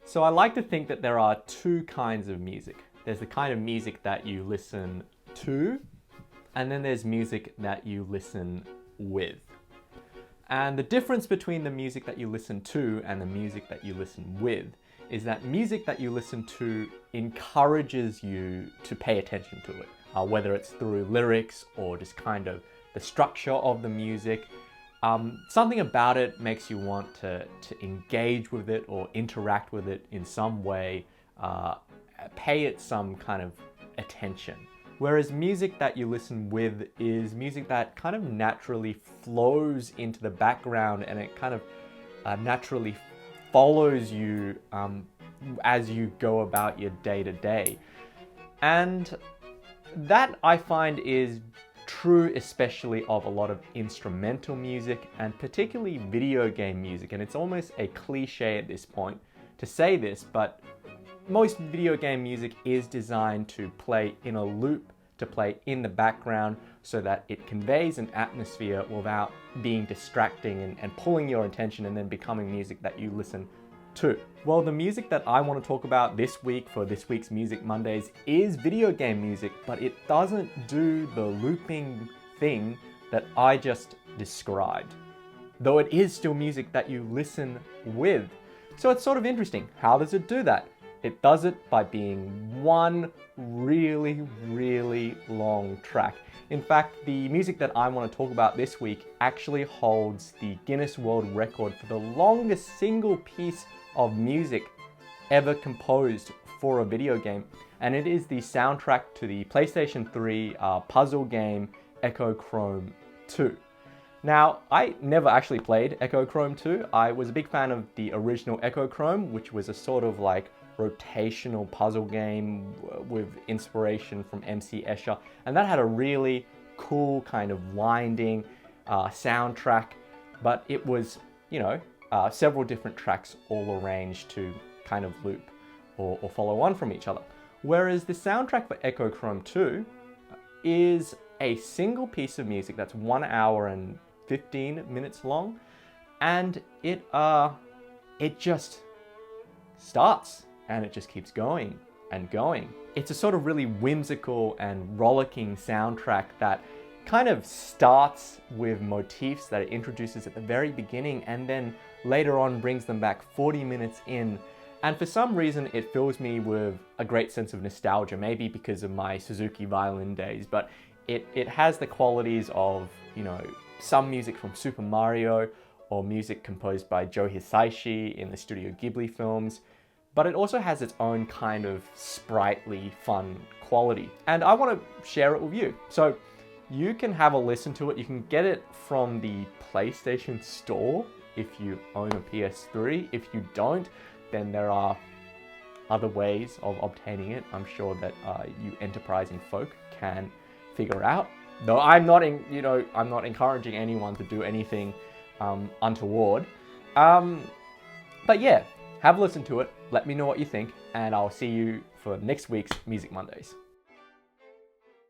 So I like to think that there are two kinds of music. There's the kind of music that you listen to, and then there's music that you listen with. And the difference between the music that you listen to and the music that you listen with is that music that you listen to encourages you to pay attention to it, whether it's through lyrics or just kind of the structure of the music. Something about it makes you want to engage with it or interact with it in some way, pay it some kind of attention. Whereas music that you listen with is music that kind of naturally flows into the background, and it kind of naturally follows you as you go about your day to day. And that I find is true especially of a lot of instrumental music and particularly video game music. And it's almost a cliche at this point to say this, but most video game music is designed to play in a loop, to play in the background, so that it conveys an atmosphere without being distracting and pulling your attention and then becoming music that you listen to. Well, the music that I want to talk about this week for this week's Music Mondays is video game music, but it doesn't do the looping thing that I just described, though it is still music that you listen with. So it's sort of interesting. How does it do that? It does it by being one really, really long track. In fact, the music that I want to talk about this week actually holds the Guinness World Record for the longest single piece of music ever composed for a video game. And it is the soundtrack to the PlayStation 3 puzzle game Echochrome 2. Now, I never actually played Echochrome 2. I was a big fan of the original Echochrome, which was a sort of like rotational puzzle game with inspiration from MC Escher, and that had a really cool kind of winding soundtrack, but it was, several different tracks all arranged to kind of loop or follow on from each other. Whereas the soundtrack for Echochrome 2 is a single piece of music that's 1 hour and 15 minutes long, and it just starts and it just keeps going and going. It's a sort of really whimsical and rollicking soundtrack that kind of starts with motifs that it introduces at the very beginning and then later on brings them back 40 minutes in. And for some reason it fills me with a great sense of nostalgia, maybe because of my Suzuki violin days, but it has the qualities of, some music from Super Mario or music composed by Joe Hisaishi in the Studio Ghibli films. But it also has its own kind of sprightly, fun quality. And I want to share it with you. So you can have a listen to it. You can get it from the PlayStation Store if you own a PS3. If you don't, then there are other ways of obtaining it. I'm sure that you enterprising folk can figure out. Though I'm not encouraging anyone to do anything untoward. But yeah, have a listen to it. Let me know what you think, and I'll see you for next week's Music Mondays.